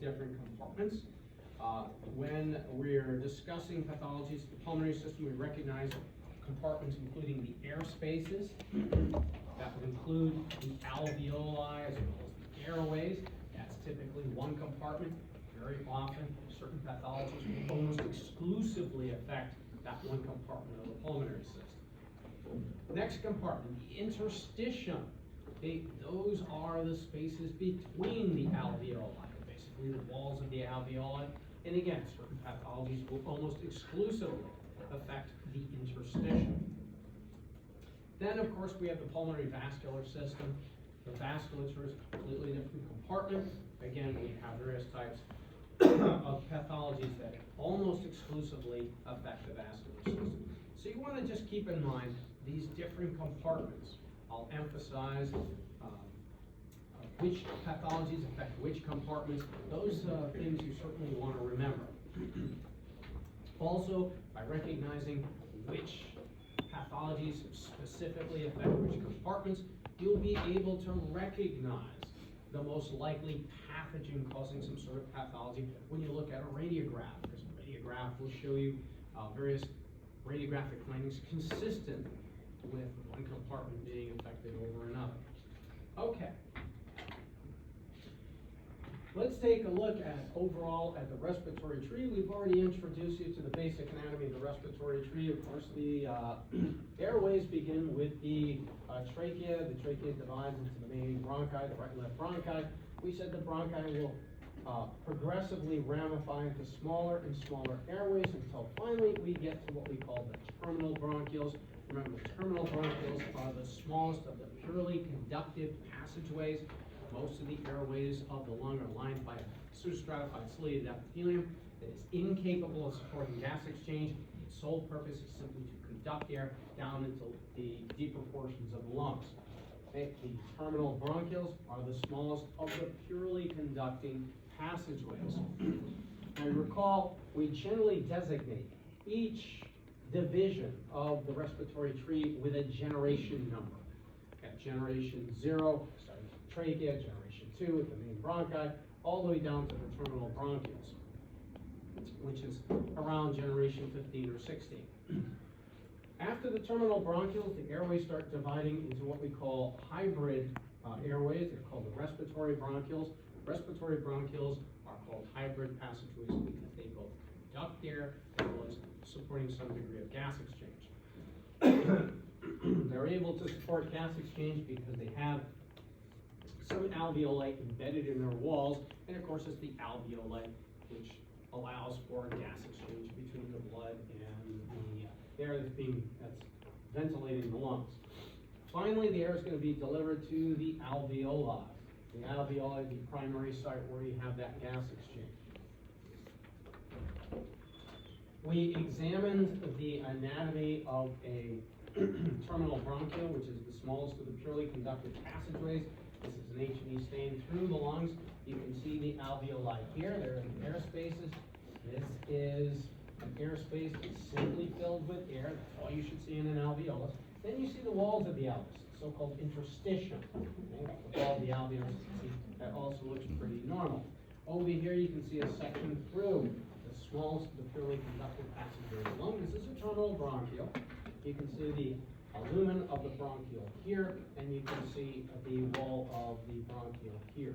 different compartments. When we're discussing pathologies of the pulmonary system, we recognize compartments including the air spaces. That would include the alveoli as well as the airways. That's typically one compartment. Very often, certain pathologies will almost exclusively affect that one compartment of the pulmonary system. Next compartment, the interstitium. Those are the spaces between the alveoli, basically the walls of the alveoli. And again, certain pathologies will almost exclusively affect the interstitium. Then, of course, we have the pulmonary vascular system. The vasculature is a completely different compartment. Again, we have various types of pathologies that almost exclusively affect the vascular system. So you want to just keep in mind these different compartments. I'll emphasize which pathologies affect which compartments. Those things you certainly want to remember. Also, by recognizing which pathologies specifically affect which compartments, you'll be able to recognize the most likely pathogen causing some sort of pathology when you look at a radiograph, because a radiograph will show you various radiographic findings consistent with one compartment being affected over another. Okay. Let's take a look at overall at the respiratory tree. We've already introduced you to the basic anatomy of the respiratory tree. Of course, the airways begin with the trachea. The trachea divides into the main bronchi, the right and left bronchi. We said the bronchi will progressively ramify into smaller and smaller airways until finally we get to what we call the terminal bronchioles. Remember, the terminal bronchioles are the smallest of the purely conductive passageways. Most of the airways of the lung are lined by a pseudostratified ciliated epithelium that is incapable of supporting gas exchange. Its sole purpose is simply to conduct air down into the deeper portions of the lungs. Okay? The terminal bronchioles are the smallest of the purely conducting passageways. And recall, we generally designate each division of the respiratory tree with a generation number. At generation 0, starting with the trachea, generation 2 with the main bronchi, all the way down to the terminal bronchioles, which is around generation 15 or 16. After the terminal bronchioles, the airways start dividing into what we call hybrid airways. They're called the respiratory bronchioles. Respiratory bronchioles are called hybrid passageways because they both conduct air as well as supporting some degree of gas exchange. They're able to support gas exchange because they have some alveoli embedded in their walls, and of course it's the alveoli which allows for gas exchange between the blood and the air that's ventilating the lungs. Finally, the air is going to be delivered to the alveoli. The alveoli is the primary site where you have that gas exchange. We examined the anatomy of a terminal bronchiole, which is the smallest of the purely conductive passageways. This is an H&E stain through the lungs. You can see the alveoli here. They're in the air spaces. This is an air space that's simply filled with air. That's all you should see in an alveolus. Then you see the walls of the alveolus, the so-called interstitium. Okay? The wall of the alveolus, you can see that also looks pretty normal. Over here you can see a section through the smallest of the purely conductive passageways of the lung. This is a terminal bronchiole. You can see the lumen of the bronchiole here, and you can see the wall of the bronchiole here.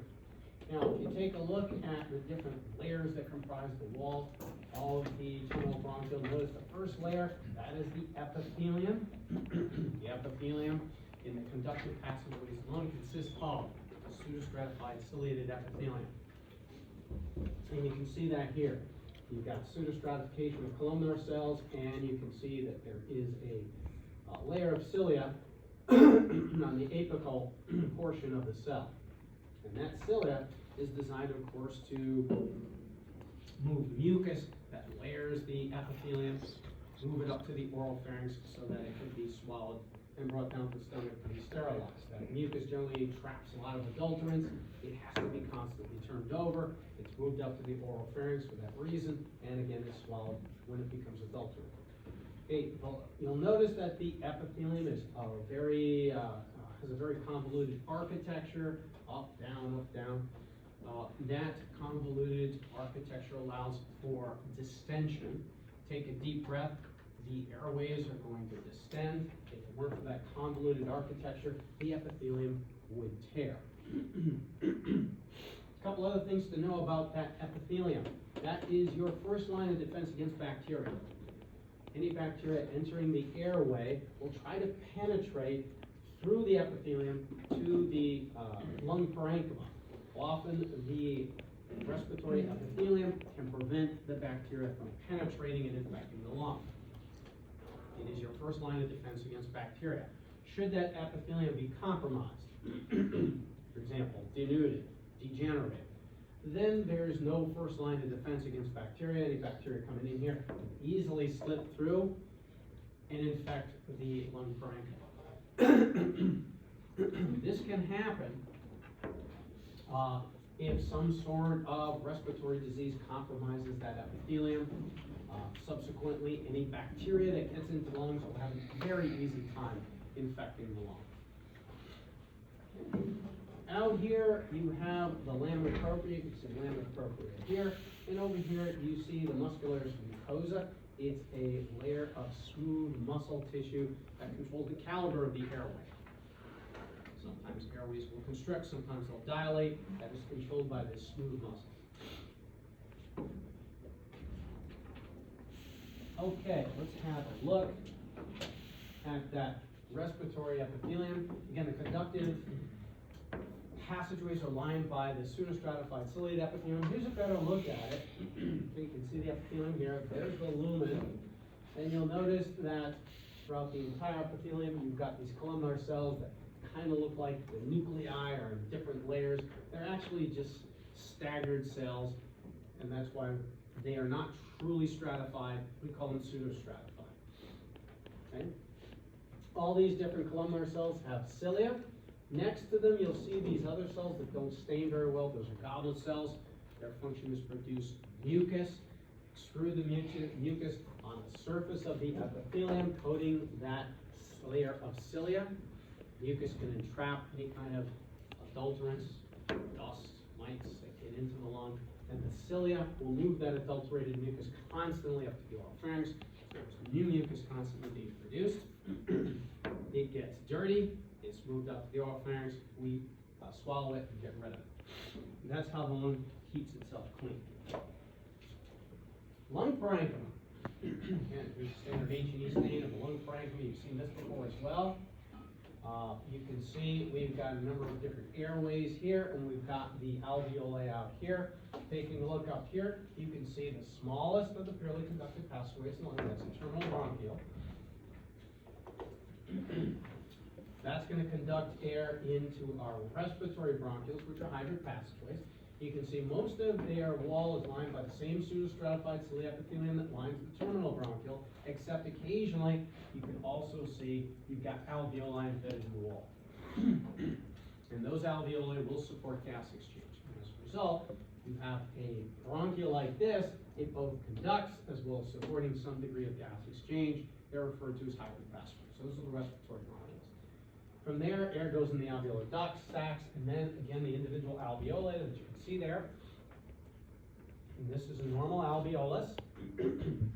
Now, if you take a look at the different layers that comprise the wall of the terminal bronchiole, notice the first layer, that is the epithelium. The epithelium in the conductive passageways of the lung consists of a pseudostratified ciliated epithelium. And you can see that here. You've got pseudostratification of columnar cells, and you can see that there is a layer of cilia on the apical portion of the cell. And that cilia is designed, of course, to move mucus that layers the epithelium, move it up to the oral pharynx so that it can be swallowed and brought down to the stomach to be sterilized. That mucus generally traps a lot of adulterants. It has to be constantly turned over. It's moved up to the oral pharynx for that reason, and again, it's swallowed when it becomes adulterant. Okay, well, you'll notice that the epithelium is has a very convoluted architecture, up, down, That convoluted architecture allows for distension. Take a deep breath. The airways are going to distend. If it weren't for that convoluted architecture, the epithelium would tear. A couple other things to know about that epithelium. That is your first line of defense against bacteria. Any bacteria entering the airway will try to penetrate through the epithelium to the lung parenchyma. Often the respiratory epithelium can prevent the bacteria from penetrating and infecting the lung. It is your first line of defense against bacteria. Should that epithelium be compromised, for example, denuded, degenerated, then there's no first line of defense against bacteria. Any bacteria coming in here can easily slip through and infect the lung parenchyma. This can happen if some sort of respiratory disease compromises that epithelium. Subsequently, any bacteria that gets into the lungs will have a very easy time infecting the lung. Out here, you have the lamina propria. You can see lamina propria here. And over here, you see the muscularis mucosa. It's a layer of smooth muscle tissue that controls the caliber of the airway. Sometimes airways will constrict, sometimes they'll dilate. That is controlled by this smooth muscle. Okay, let's have a look at that respiratory epithelium. Again, the conductive passageways are lined by the pseudostratified ciliate epithelium. Here's a better look at it. So you can see the epithelium here. There's the lumen. And you'll notice that throughout the entire epithelium, you've got these columnar cells that kind of look like the nuclei are in different layers. They're actually just staggered cells, and that's why they are not truly stratified. We call them pseudostratified. Okay? All these different columnar cells have cilia. Next to them, you'll see these other cells that don't stain very well. Those are goblet cells. Their function is to produce mucus. Extrude the mucus on the surface of the epithelium, coating that layer of cilia. Mucus can entrap any kind of adulterants, dust, mites that get into the lung, and the cilia will move that adulterated mucus constantly up to the oropharynx. There's new mucus constantly being produced. It gets dirty, it's moved up to the oropharynx, we swallow it and get rid of it. And that's how the lung keeps itself clean. Lung parenchyma. Again, here's a standard H&E stain of the lung parenchyma. You've seen this before as well. You can see we've got a number of different airways here, and we've got the alveoli out here. Taking a look up here, you can see the smallest of the purely conductive passageways in the lung. That's the terminal bronchiole. That's going to conduct air into our respiratory bronchioles, which are hybrid passageways. You can see most of their wall is lined by the same pseudostratified ciliate epithelium that lines the terminal bronchiole, except occasionally you can also see you've got alveoli embedded in the wall. And those alveoli will support gas exchange. And as a result, you have a bronchiole like this. It both conducts as well as supporting some degree of gas exchange. They're referred to as hybrid passageways. So those are the respiratory bronchioles. From there, air goes in the alveolar ducts, sacs, and then again the individual alveoli that you can see there. And this is a normal alveolus.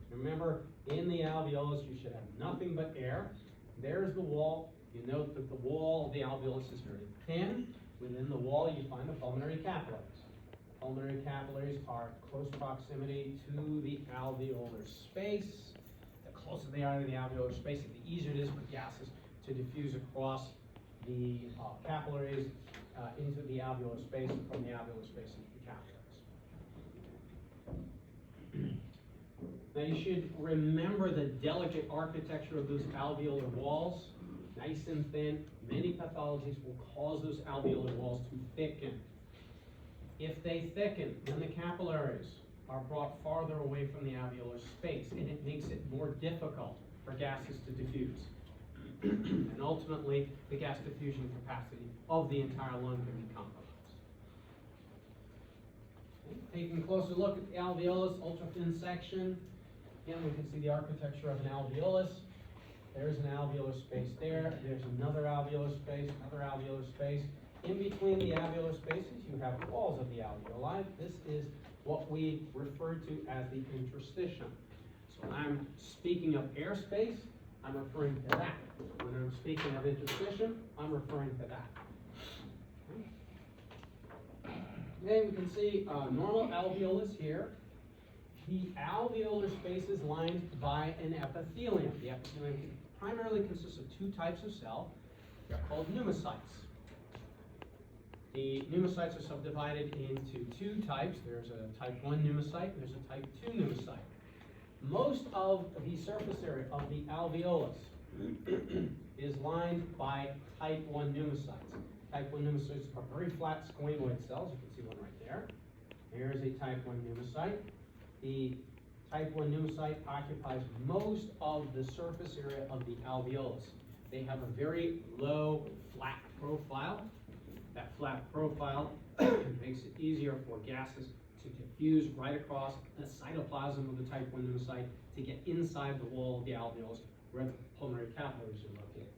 Remember, in the alveolus you should have nothing but air. There's the wall. You note that the wall of the alveolus is very thin. Within the wall you find the pulmonary capillaries. Pulmonary capillaries are close proximity to the alveolar space. The closer they are to the alveolar space, the easier it is for gases to diffuse across the capillaries into the alveolar space, and from the alveolar space into the capillaries. Now you should remember the delicate architecture of those alveolar walls, nice and thin. Many pathologies will cause those alveolar walls to thicken. If they thicken, then the capillaries are brought farther away from the alveolar space, and it makes it more difficult for gases to diffuse. And ultimately, the gas diffusion capacity of the entire lung can be compromised. Okay. Taking a closer look at the alveolus, ultra-thin section. Again, we can see the architecture of an alveolus. There's an alveolar space there. There's another alveolar space, another alveolar space. In between the alveolar spaces, you have walls of the alveoli. This is what we refer to as the interstitium. So when I'm speaking of airspace, I'm referring to that. When I'm speaking of interstitium, I'm referring to that. Okay, we can see normal alveolus here. The alveolar space is lined by an epithelium. The epithelium primarily consists of two types of cell. They're called pneumocytes. The pneumocytes are subdivided into two types. There's a type 1 pneumocyte and there's a type 2 pneumocyte. Most of the surface area of the alveolus is lined by type 1 pneumocytes. Type 1 pneumocytes are very flat squamous cells. You can see one right there. Here's a type 1 pneumocyte. The type 1 pneumocyte occupies most of the surface area of the alveolus. They have a very low flat profile. That flat profile makes it easier for gases to diffuse right across the cytoplasm of the type 1 pneumocyte to get inside the wall of the alveolus where the pulmonary capillaries are located.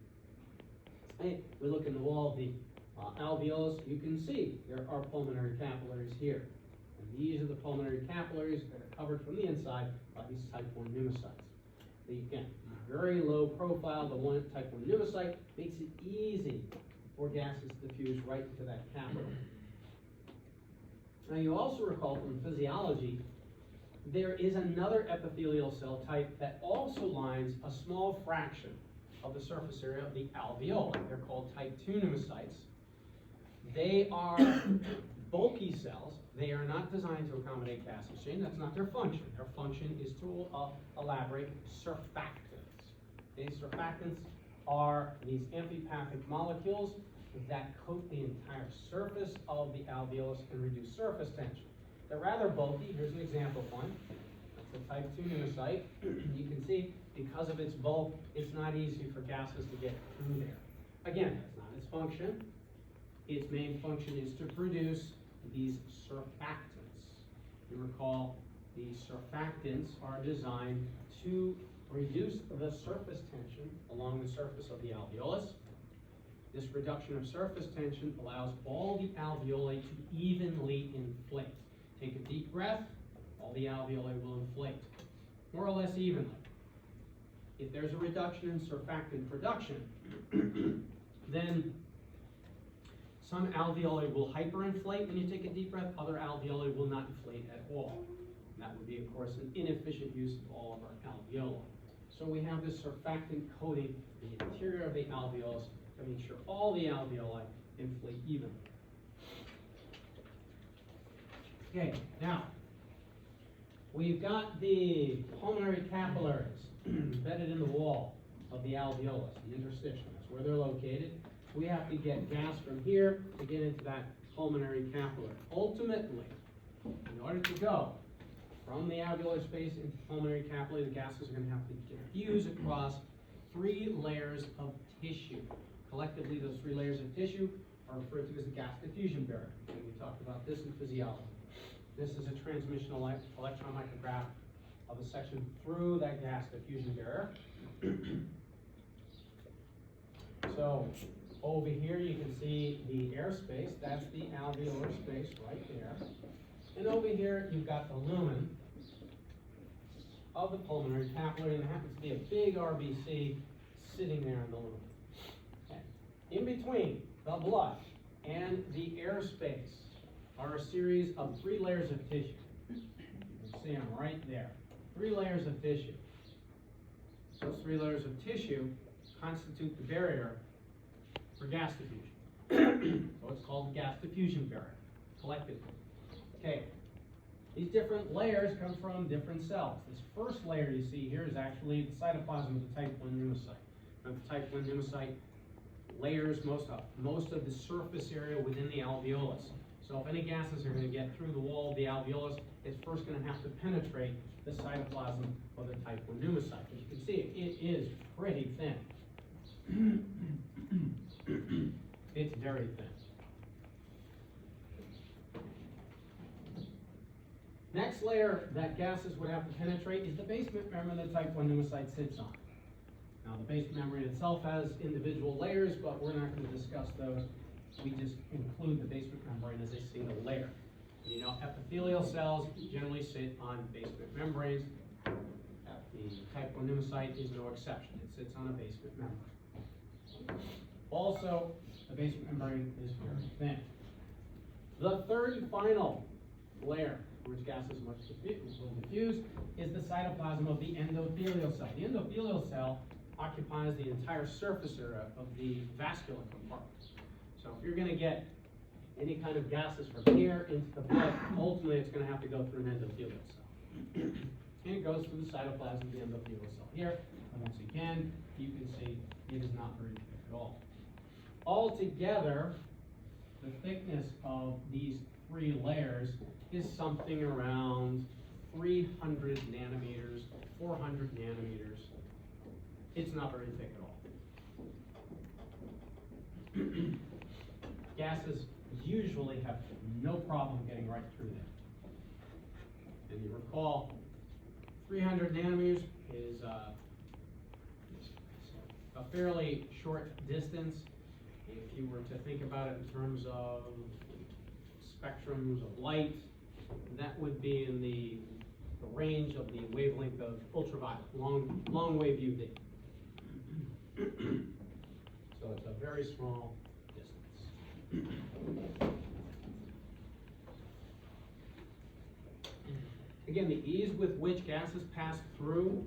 Hey, we look in the wall of the alveolus, you can see there are pulmonary capillaries here. And these are the pulmonary capillaries that are covered from the inside by these type 1 pneumocytes. Again, very low profile, the type 1 pneumocyte makes it easy for gases to diffuse right into that capillary. Now you also recall from physiology, there is another epithelial cell type that also lines a small fraction of the surface area of the alveoli. They're called type 2 pneumocytes. They are bulky cells. They are not designed to accommodate gas exchange. That's not their function. Their function is to elaborate surfactants. These surfactants are these amphipathic molecules that coat the entire surface of the alveolus and reduce surface tension. They're rather bulky. Here's an example of one. That's a type 2 pneumocyte. You can see because of its bulk, it's not easy for gases to get through there. Again, that's not its function. Its main function is to produce these surfactants. You recall the surfactants are designed to reduce the surface tension along the surface of the alveolus. This reduction of surface tension allows all the alveoli to evenly inflate. Take a deep breath, all the alveoli will inflate, more or less evenly. If there's a reduction in surfactant production, then some alveoli will hyperinflate when you take a deep breath, other alveoli will not inflate at all. And that would be, of course, an inefficient use of all of our alveoli. So we have this surfactant coating the interior of the alveolus to make sure all the alveoli inflate evenly. Okay, now, we've got the pulmonary capillaries embedded in the wall of the alveolus, the interstitium. That's where they're located. We have to get gas from here to get into that pulmonary capillary. Ultimately, in order to go from the alveolar space into the pulmonary capillary, the gases are going to have to diffuse across 3 layers of tissue. Collectively, those 3 layers of tissue are referred to as the gas diffusion barrier. And we talked about this in physiology. This is a transmissional electron micrograph of a section through that gas diffusion barrier. So over here you can see the airspace. That's the alveolar space right there. And over here you've got the lumen of the pulmonary capillary, and there happens to be a big RBC sitting there in the lumen. Okay. In between the blood and the airspace are a series of 3 layers of tissue. You can see them right there. 3 layers of tissue. Those 3 layers of tissue constitute the barrier for gas diffusion. So it's called the gas diffusion barrier, collectively. Okay, these different layers come from different cells. This first layer you see here is actually the cytoplasm of the type 1 pneumocyte. Now, the type 1 pneumocyte layers most of the surface area within the alveolus. So if any gases are going to get through the wall of the alveolus, it's first going to have to penetrate the cytoplasm of the type 1 pneumocyte. As you can see, it is pretty thin. It's very thin. Next layer that gases would have to penetrate is the basement membrane the type 1 pneumocyte sits on. Now the basement membrane itself has individual layers, but we're not going to discuss those we just include the basement membrane as a single layer. You know, epithelial cells generally sit on basement membranes. The type 1 pneumocyte is no exception. It sits on a basement membrane. Also, the basement membrane is very thin. The third and final layer, which gases will diffuse, is the cytoplasm of the endothelial cell. The endothelial cell occupies the entire surface area of the vascular compartment. So if you're going to get any kind of gases from here into the blood, ultimately it's going to have to go through an endothelial cell. And it goes through the cytoplasm of the endothelial cell here. And once again, you can see it is not very thick at all. Altogether, the thickness of these three layers is something around 300 nanometers, 400 nanometers. It's not very thick at all. Gases usually have no problem getting right through there. And you recall, 300 nanometers is a fairly short distance. If you were to think about it in terms of spectrums of light, that would be in the range of the wavelength of ultraviolet, long wave UV. So it's a very small distance. Again, the ease with which gases pass through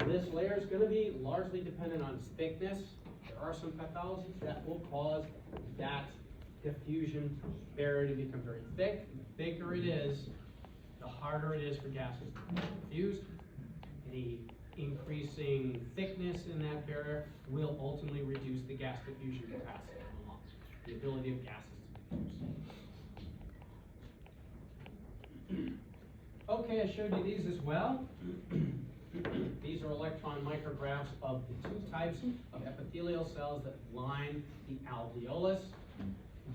this layer is going to be largely dependent on its thickness. There are some pathologies that will cause that diffusion barrier to become very thick. The thicker it is, the harder it is for gases to diffuse. The increasing thickness in that barrier will ultimately reduce the gas diffusion capacity of the lung, the ability of gases to diffuse. Okay, I showed you these as well. These are electron micrographs of the two types of epithelial cells that line the alveolus.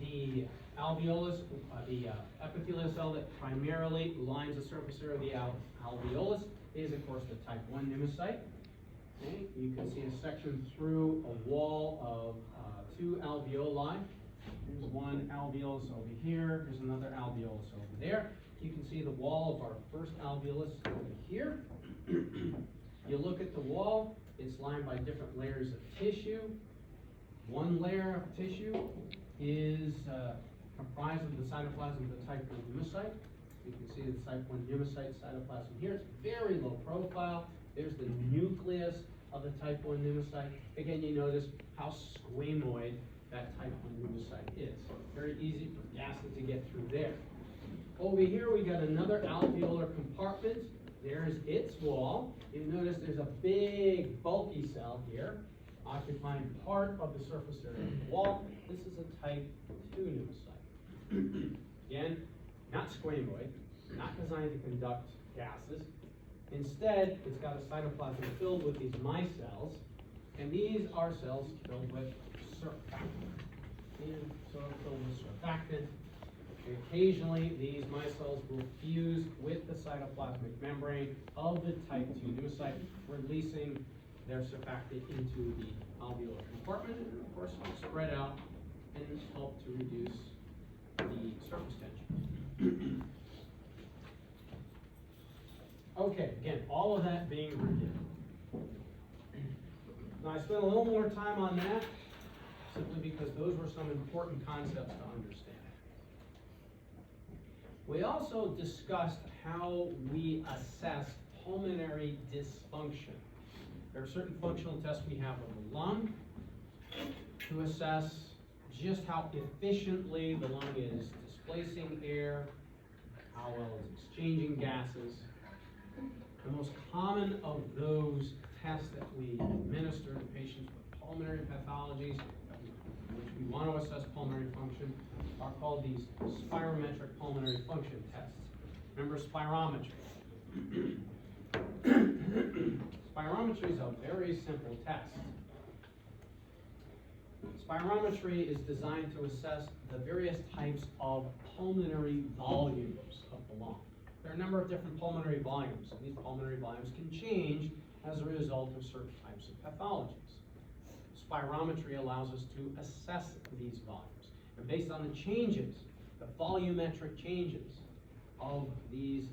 The alveolus, the epithelial cell that primarily lines the surface area of the alveolus is, of course, the type 1 pneumocyte. Okay. You can see a section through a wall of two alveoli. Here's one alveolus over here. Here's another alveolus over there. You can see the wall of our first alveolus over here. You look at the wall, it's lined by different layers of tissue. One layer of tissue is comprised of the cytoplasm of the type 1 pneumocyte. You can see the type 1 pneumocyte cytoplasm here. It's very low profile. There's the nucleus of the type 1 pneumocyte. Again, you notice how squamoid that type 1 pneumocyte is. Very easy for gases to get through there. Over here, we got another alveolar compartment. There's its wall. You notice there's a big, bulky cell here, occupying part of the surface area of the wall. This is a type 2 pneumocyte. Again, not squamoid, not designed to conduct gases. Instead, it's got a cytoplasm filled with these micelles, and these are cells filled with surfactant. And so filled with surfactant. And occasionally, these micelles will fuse with the cytoplasmic membrane of the type 2 pneumocyte, releasing their surfactant into the alveolar compartment, and of course, spread out and help to reduce the surface tension. Okay, again, all of that being reviewed. Now, I spent a little more time on that simply because those were some important concepts to understand. We also discussed how we assess pulmonary dysfunction. There are certain functional tests we have of the lung to assess just how efficiently the lung is displacing air, how well it's exchanging gases. The most common of those tests that we administer to patients with pulmonary pathologies, in which we want to assess pulmonary function, are called these spirometric pulmonary function tests. Remember spirometry. Spirometry is a very simple test. Spirometry is designed to assess the various types of pulmonary volumes of the lung. There are a number of different pulmonary volumes, and these pulmonary volumes can change as a result of certain types of pathologies. Spirometry allows us to assess these volumes. And based on the changes, the volumetric changes of these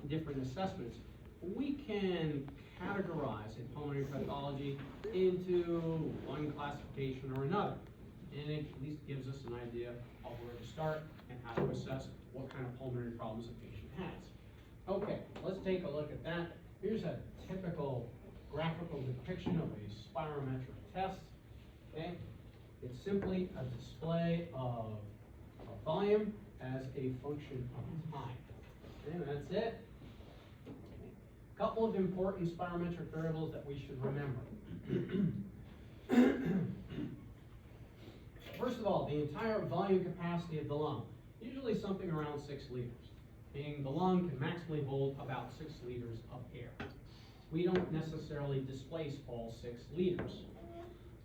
different assessments, we can categorize in pulmonary pathology into one classification or another. And it at least gives us an idea of where to start and how to assess what kind of pulmonary problems a patient has. Okay, let's take a look at that. Here's a typical graphical depiction of a spirometric test. Okay, it's simply a display of volume as a function of time. And that's it. A couple of important spirometric variables that we should remember. First of all, the entire volume capacity of the lung, usually something around 6 liters, meaning the lung can maximally hold about 6 liters of air. We don't necessarily displace all 6 liters.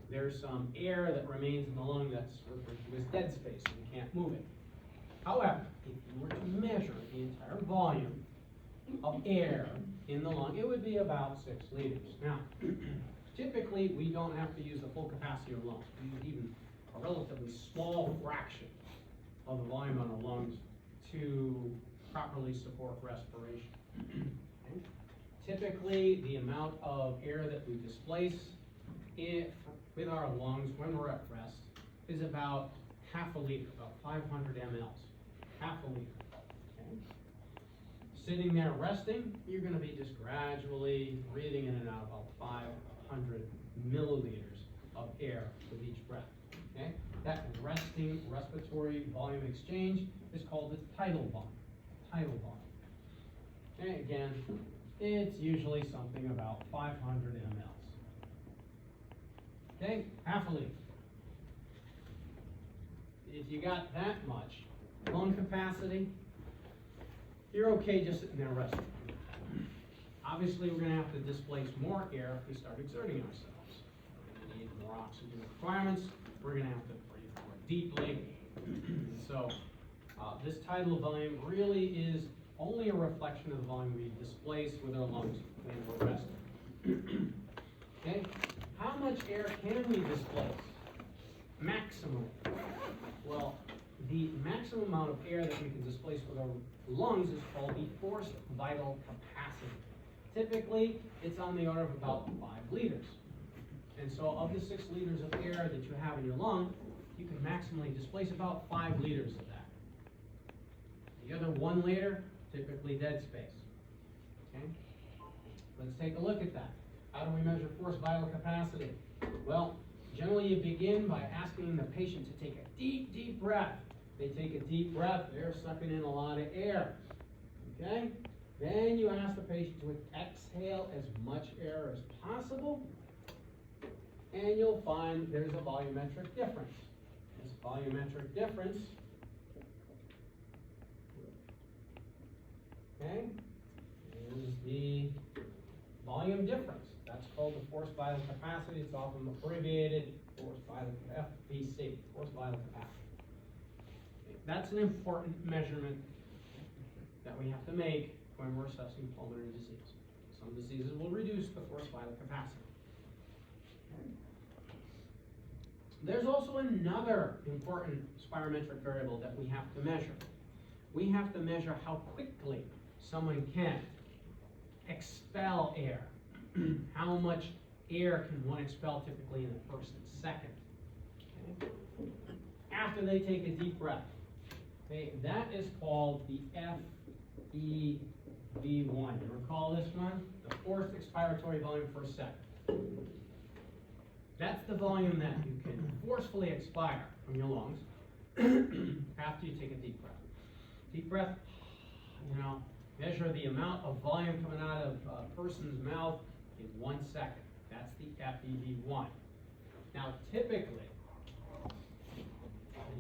There's some air that remains in the lung that's referred to as dead space, and you can't move it. However, if you were to measure the entire volume of air in the lung, it would be about 6 liters. Now, typically, we don't have to use the full capacity of lungs. We use even a relatively small fraction of the volume on our lungs to properly support respiration. Okay. Typically, the amount of air that we displace with our lungs when we're at rest is about half a liter, about 500 mLs, half a liter. Okay. Sitting there resting, you're going to be just gradually breathing in and out about 500 milliliters of air with each breath. Okay? That resting respiratory volume exchange is called the tidal volume. Tidal volume. Okay, again, it's usually something about 500 mLs. Okay, half a liter. If you got that much lung capacity, you're okay just sitting there resting. Obviously, we're going to have to displace more air if we start exerting ourselves. We're going to need more oxygen requirements. We're going to have to breathe more deeply. So this tidal volume really is only a reflection of the volume we displace with our lungs when we're resting. Okay, how much air can we displace? Maximum. Well, the maximum amount of air that we can displace with our lungs is called the forced vital capacity. Typically, it's on the order of about 5 liters. And so of the 6 liters of air that you have in your lung, you can maximally displace about 5 liters of that. The other 1 liter, typically dead space. Okay? Let's take a look at that. How do we measure forced vital capacity? Well, generally you begin by asking the patient to take a deep, deep breath. They take a deep breath, they're sucking in a lot of air. Okay? Then you ask the patient to exhale as much air as possible, and you'll find there's a volumetric difference. This volumetric difference, okay, is the volume difference. That's called the forced vital capacity. It's often abbreviated forced vital FVC, forced vital capacity. Okay, that's an important measurement that we have to make when we're assessing pulmonary disease. Some diseases will reduce the forced vital capacity. Okay. There's also another important spirometric variable that we have to measure. We have to measure how quickly someone can expel air. How much air can one expel typically in the first second? Okay. After they take a deep breath. Okay, that is called the FEV1. You recall this one? The forced expiratory volume per second. That's the volume that you can forcefully expire from your lungs after you take a deep breath. Deep breath, measure the amount of volume coming out of a person's mouth in 1 second. That's the FEV1. Now, typically,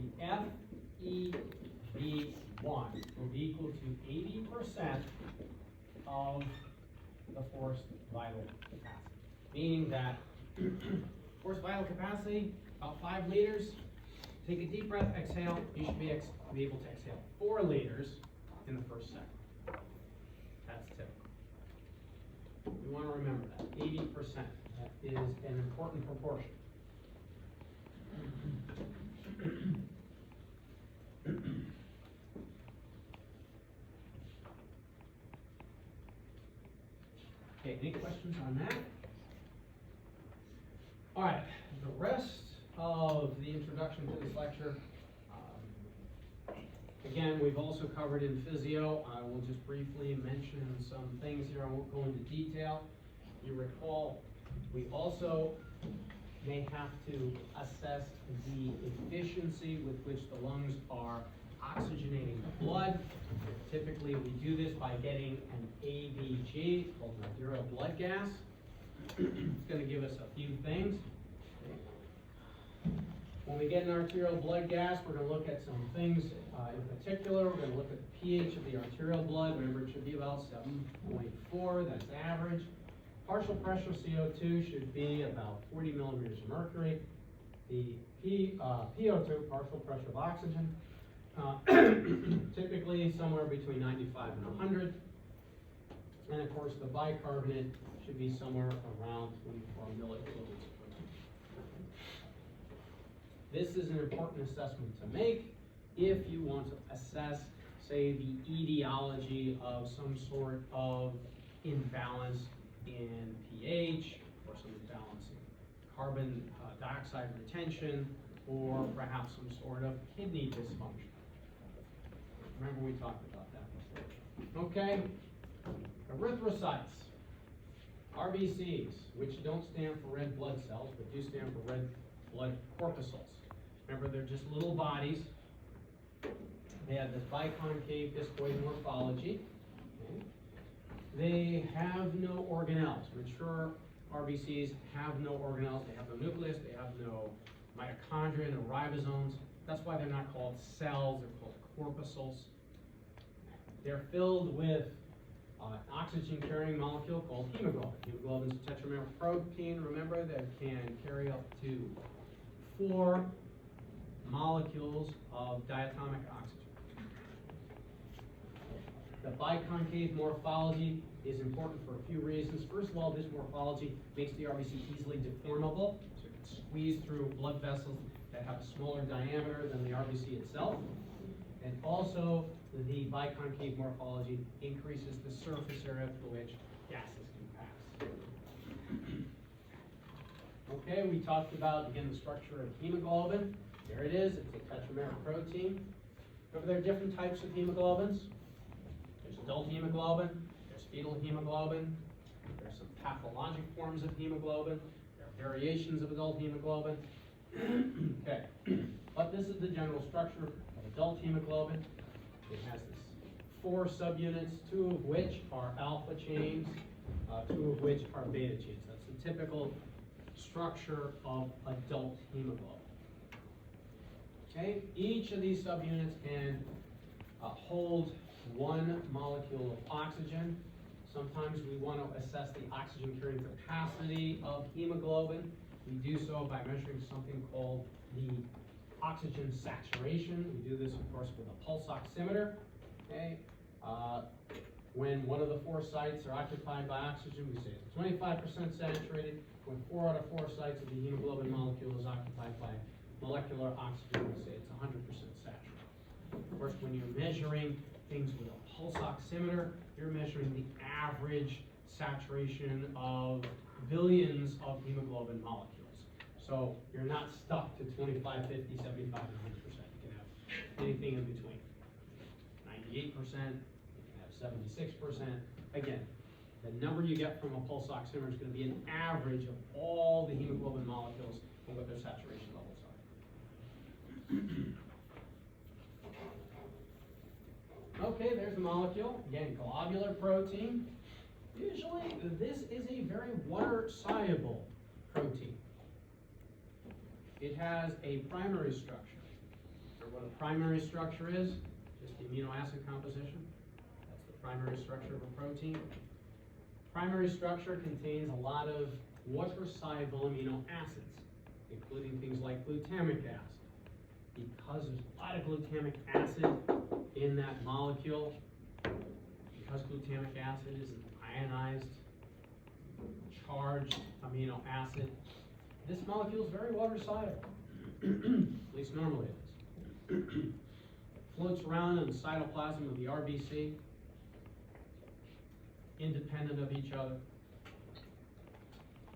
the FEV1 will be equal to 80% of the forced vital capacity. Meaning that forced vital capacity, about 5 liters. Take a deep breath, exhale. You should be able to exhale 4 liters in the first second. That's typical. We want to remember that, 80%. That is an important proportion. Okay, any questions on that? All right, the rest of the introduction to this lecture, again, we've also covered in physio. I will just briefly mention some things here. I won't go into detail. You recall, we also may have to assess the efficiency with which the lungs are oxygenating the blood. Typically, we do this by getting an ABG, called an arterial blood gas. It's going to give us a few things. When we get an arterial blood gas, we're going to look at some things in particular. We're going to look at the pH of the arterial blood. Remember, it should be about 7.4. That's average. Partial pressure CO2 should be about 40 millimeters of mercury. The PO2, partial pressure of oxygen, typically somewhere between 95 and 100. And of course, the bicarbonate should be somewhere around 24 millikilograms. This is an important assessment to make if you want to assess, say, the etiology of some sort of imbalance in pH, or some imbalance in carbon dioxide retention, or perhaps some sort of kidney dysfunction. Remember, we talked about that before. Okay, erythrocytes, RBCs, which don't stand for red blood cells, but do stand for red blood corpuscles. Remember, they're just little bodies. They have this biconcave discoid morphology. Okay. They have no organelles. Mature RBCs have no organelles. They have no nucleus. They have no mitochondria, no ribosomes. That's why they're not called cells. They're called corpuscles. They're filled with an oxygen-carrying molecule called hemoglobin. Hemoglobin is a tetrameric protein, remember, that can carry up to 4 molecules of diatomic oxygen. The biconcave morphology is important for a few reasons. First of all, this morphology makes the RBC easily deformable, so it can squeeze through blood vessels that have a smaller diameter than the RBC itself. And also, the biconcave morphology increases the surface area through which gases can pass. Okay, we talked about, again, the structure of hemoglobin. There it is, it's a tetrameric protein. Remember, there are different types of hemoglobins. There's adult hemoglobin, there's fetal hemoglobin, there's some pathologic forms of hemoglobin, there are variations of adult hemoglobin. Okay, but this is the general structure of adult hemoglobin. It has this 4 subunits, 2 of which are alpha chains, 2 of which are beta chains. That's the typical structure of adult hemoglobin. Okay, each of these subunits can hold 1 molecule of oxygen. Sometimes we want to assess the oxygen carrying capacity of hemoglobin. We do so by measuring something called the oxygen saturation. We do this, of course, with a pulse oximeter. Okay, when one of the 4 sites are occupied by oxygen, we say it's 25% saturated. When 4 out of 4 sites of the hemoglobin molecule is occupied by molecular oxygen, we say it's 100% saturated. Of course, when you're measuring things with a pulse oximeter, you're measuring the average saturation of billions of hemoglobin molecules. So you're not stuck to 25, 50, 75, and 100%. You can have anything in between. 98%, you can have 76%. Again, the number you get from a pulse oximeter is going to be an average of all the hemoglobin molecules and what their saturation levels are. Okay, there's the molecule. Again, globular protein. Usually, this is a very water-soluble protein. It has a primary structure. Remember what a primary structure is? Just the amino acid composition. That's the primary structure of a protein. Primary structure contains a lot of water-soluble amino acids, including things like glutamic acid. Because there's a lot of glutamic acid in that molecule, because glutamic acid is an ionized, charged amino acid, this molecule is very water-soluble. At least normally it is. Floats around in the cytoplasm of the RBC, independent of each other.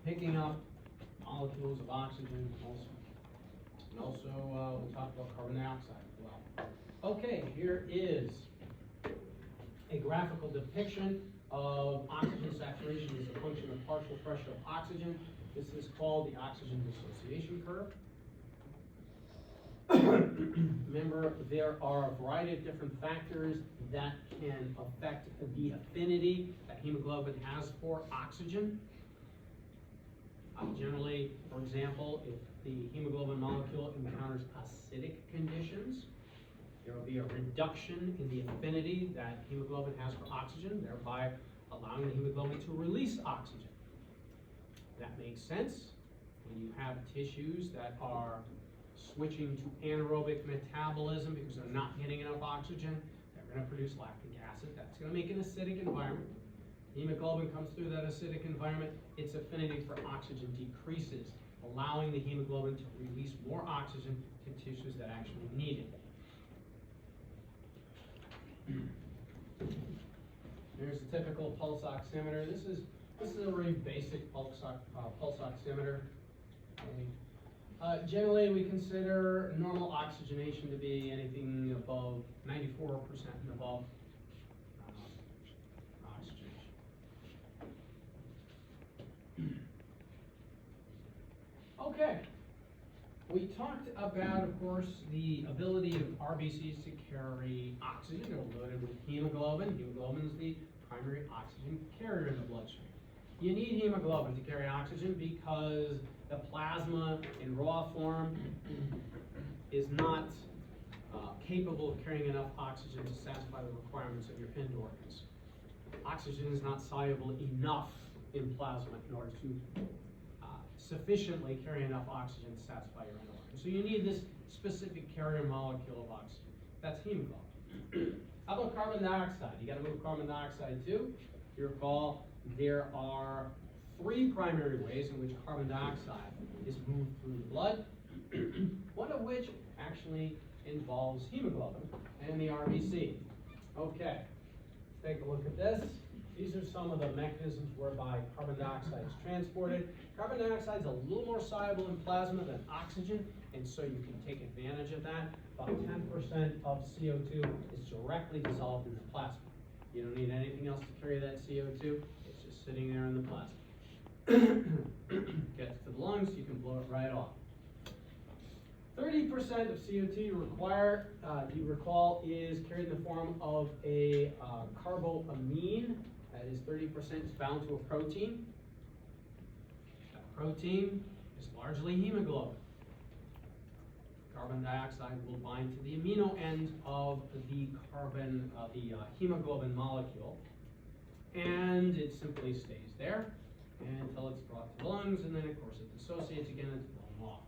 picking up molecules of oxygen also. And also, we'll talk about carbon dioxide as well. Okay, here is a graphical depiction of oxygen saturation as a function of partial pressure of oxygen. This is called the oxygen dissociation curve. Remember, there are a variety of different factors that can affect the affinity that hemoglobin has for oxygen. Generally, for example, if the hemoglobin molecule encounters acidic conditions, there will be a reduction in the affinity that hemoglobin has for oxygen, thereby allowing the hemoglobin to release oxygen. That makes sense. When you have tissues that are switching to anaerobic metabolism because they're not getting enough oxygen, they're going to produce lactic acid. That's going to make an acidic environment. Hemoglobin comes through that acidic environment, its affinity for oxygen decreases, allowing the hemoglobin to release more oxygen to tissues that actually need it. Here's a typical pulse oximeter. This is a very basic pulse oximeter. Generally, we consider normal oxygenation to be anything above 94% and above oxygenation. Okay, we talked about, of course, the ability of RBCs to carry oxygen. They're loaded with hemoglobin. Hemoglobin is the primary oxygen carrier in the bloodstream. You need hemoglobin to carry oxygen because the plasma in raw form is not capable of carrying enough oxygen to satisfy the requirements of your end organs. Oxygen is not soluble enough in plasma in order to sufficiently carry enough oxygen to satisfy your end organs. So you need this specific carrier molecule of oxygen. That's hemoglobin. How about carbon dioxide? You got to move carbon dioxide too. You recall there are three primary ways in which carbon dioxide is moved through the blood, one of which actually involves hemoglobin and the RBC. Okay, let's take a look at this. These are some of the mechanisms whereby carbon dioxide is transported. Carbon dioxide is a little more soluble in plasma than oxygen, and so you can take advantage of that. About 10% of CO2 is directly dissolved in the plasma. You don't need anything else to carry that CO2. It's just sitting there in the plasma. Gets to the lungs, you can blow it right off. 30% of CO2 you recall, is carried in the form of a carboamine. That is 30% is bound to a protein. That protein is largely hemoglobin. Carbon dioxide will bind to the amino end of the hemoglobin molecule, and it simply stays there until it's brought to the lungs, and then of course it dissociates again and it's blown off.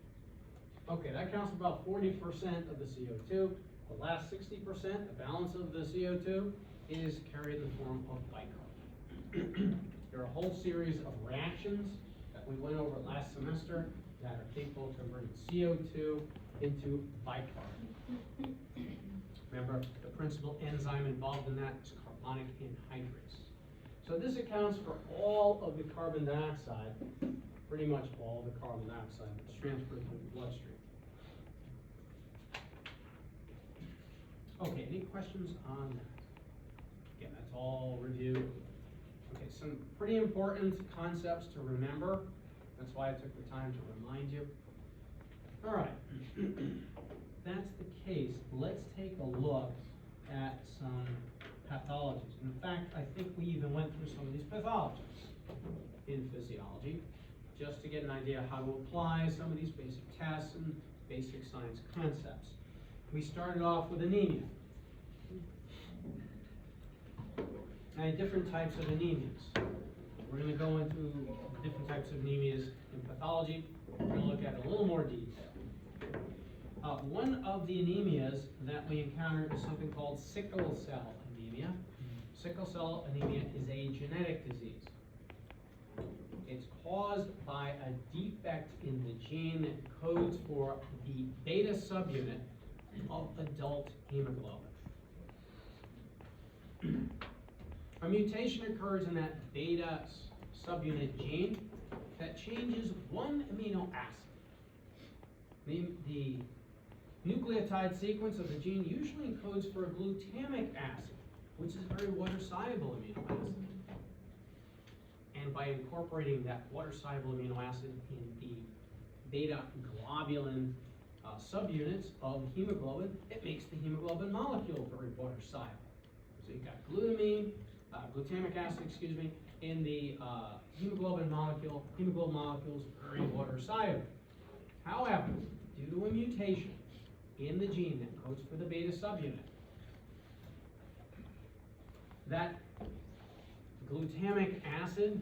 Okay, that counts for about 40% of the CO2. The last 60%, the balance of the CO2, is carried in the form of bicarbonate. There are a whole series of reactions that we went over last semester that are capable of converting CO2 into bicarbonate. Remember, the principal enzyme involved in that is carbonic anhydrase. So this accounts for all of the carbon dioxide, pretty much all the carbon dioxide that's transferred through the bloodstream. Okay, any questions on that? Again, that's all review. Okay, some pretty important concepts to remember. That's why I took the time to remind you. All right, that's the case. Let's take a look at some pathologies. In fact, I think we even went through some of these pathologies in physiology, just to get an idea of how to apply some of these basic tests and basic science concepts. We started off with anemia. And different types of anemias. We're going to go into different types of anemias in pathology. We're going to look at a little more detail. One of the anemias that we encounter is something called sickle cell anemia. Sickle cell anemia is a genetic disease. It's caused by a defect in the gene that codes for the beta subunit of adult hemoglobin. A mutation occurs in that beta subunit gene that changes one amino acid. The nucleotide sequence of the gene usually encodes for a glutamic acid, which is a very water-soluble amino acid. And by incorporating that water-soluble amino acid in the beta globulin subunits of hemoglobin, it makes the hemoglobin molecule very water-soluble. So you've got glutamic acid, in the hemoglobin molecule. Hemoglobin molecule is very water-soluble. However, due to a mutation in the gene that codes for the beta subunit, that glutamic acid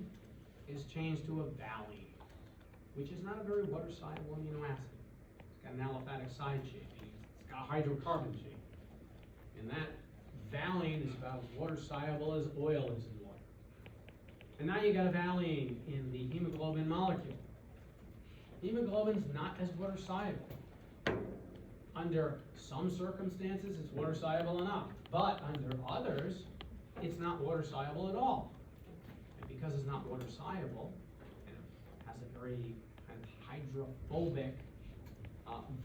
is changed to a valine, which is not a very water-soluble amino acid. It's got an aliphatic side chain. It's got a hydrocarbon chain. And that valine is about as water-soluble as oil is in water. And now you got a valine in the hemoglobin molecule. Hemoglobin's not as water-soluble. Under some circumstances, it's water-soluble enough. But under others, it's not water-soluble at all. And because it's not water-soluble, and it has a very kind of hydrophobic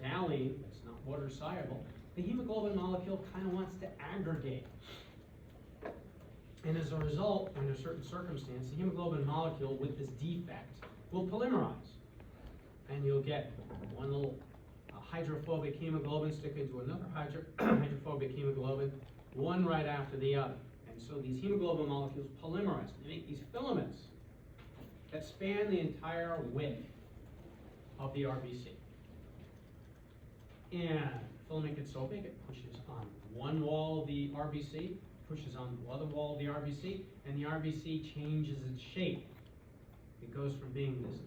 valine that's not water-soluble, the hemoglobin molecule kind of wants to aggregate. And as a result, under certain circumstances, the hemoglobin molecule with this defect will polymerize. And you'll get one little hydrophobic hemoglobin stick into another hydrophobic hemoglobin, one right after the other. And so these hemoglobin molecules polymerize. They make these filaments that span the entire width of the RBC. And the filament gets so big, it pushes on one wall of the RBC, pushes on the other wall of the RBC, and the RBC changes its shape. It goes from being this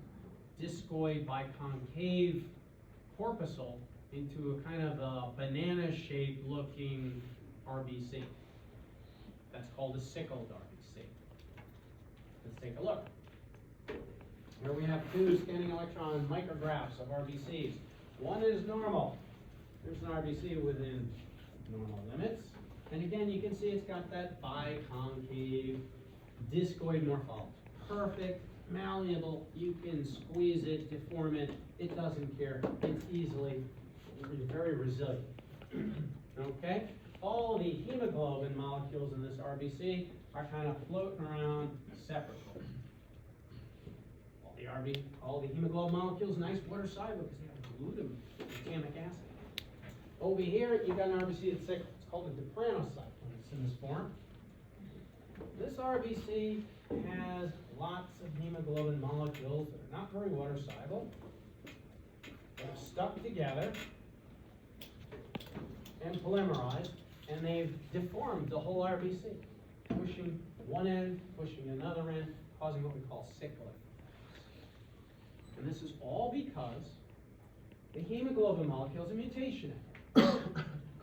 discoid biconcave corpuscle into a kind of a banana-shaped looking RBC. That's called a sickled RBC. Let's take a look. Here we have two scanning electron micrographs of RBCs. One is normal. Here's an RBC within normal limits. And again, you can see it's got that biconcave discoid morphology. Perfect, malleable, you can squeeze it, deform it, it doesn't care. It's easily, very resilient. Okay? All the hemoglobin molecules in this RBC are kind of floating around separately. All the hemoglobin molecules, nice water soluble because they have glutamic acid. Over here, you've got an RBC that's sick. It's called a dipranocyte when it's in this form. This RBC has lots of hemoglobin molecules that are not very water soluble. They're stuck together and polymerized, and they've deformed the whole RBC, pushing one end, pushing another end, causing what we call sickling. And this is all because the hemoglobin molecule is a mutation in it,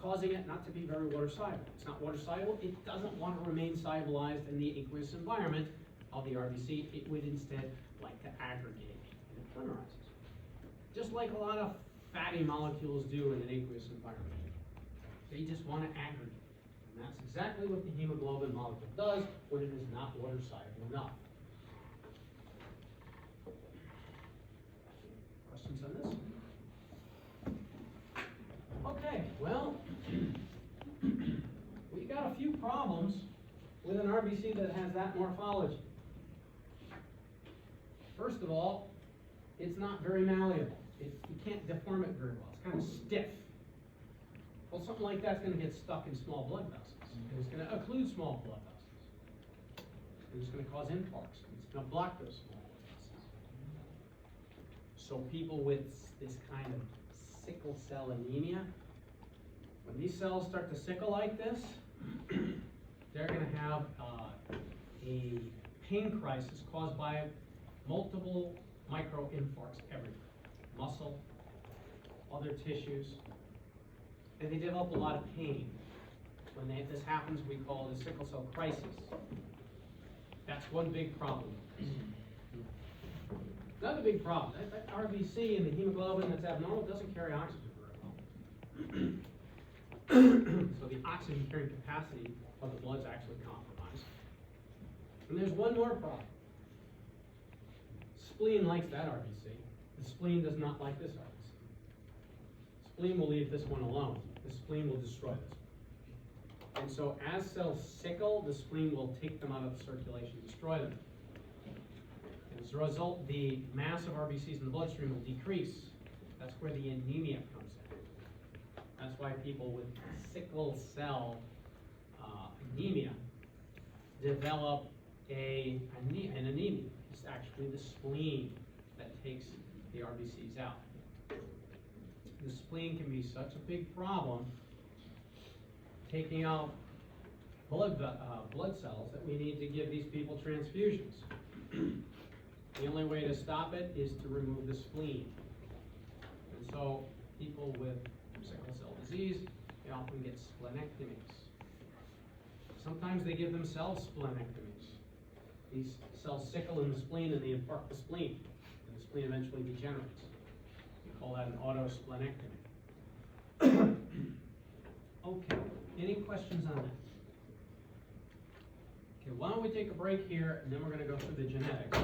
causing it not to be very water soluble. It's not water soluble. It doesn't want to remain solubilized in the aqueous environment of the RBC. It would instead like to aggregate, and it polymerizes. Just like a lot of fatty molecules do in an aqueous environment. They just want to aggregate. And that's exactly what the hemoglobin molecule does when it is not water soluble enough. Questions on this? Okay, well, we got a few problems with an RBC that has that morphology. First of all, it's not very malleable. You can't deform it very well. It's kind of stiff. Well, something like that's going to get stuck in small blood vessels. And it's going to occlude small blood vessels. And it's going to cause infarcts. It's going to block those small blood vessels. So people with this kind of sickle cell anemia, when these cells start to sickle like this, they're going to have a pain crisis caused by multiple microinfarcts everywhere. Muscle, other tissues, and they develop a lot of pain. When this happens, we call it a sickle cell crisis. That's one big problem. Another big problem, that RBC and the hemoglobin that's abnormal doesn't carry oxygen very well. So the oxygen carrying capacity of the blood is actually compromised. And there's one more problem. spleen likes that RBC. The spleen does not like this RBC. Spleen will leave this one alone. The spleen will destroy this one. And so as cells sickle, the spleen will take them out of the circulation, destroy them. And as a result, the mass of RBCs in the bloodstream will decrease. That's where the anemia comes in. That's why people with sickle cell anemia develop an anemia. It's actually the spleen that takes the RBCs out. The spleen can be such a big problem, taking out blood cells, that we need to give these people transfusions. The only way to stop it is to remove the spleen. And so people with sickle cell disease, they often get splenectomies. Sometimes they give themselves splenectomies. These cells sickle in the spleen and they infarct the spleen, and the spleen eventually degenerates. We call that an autosplenectomy. Okay, any questions on that? Okay, why don't we take a break here, and then we're going to go through the genetics.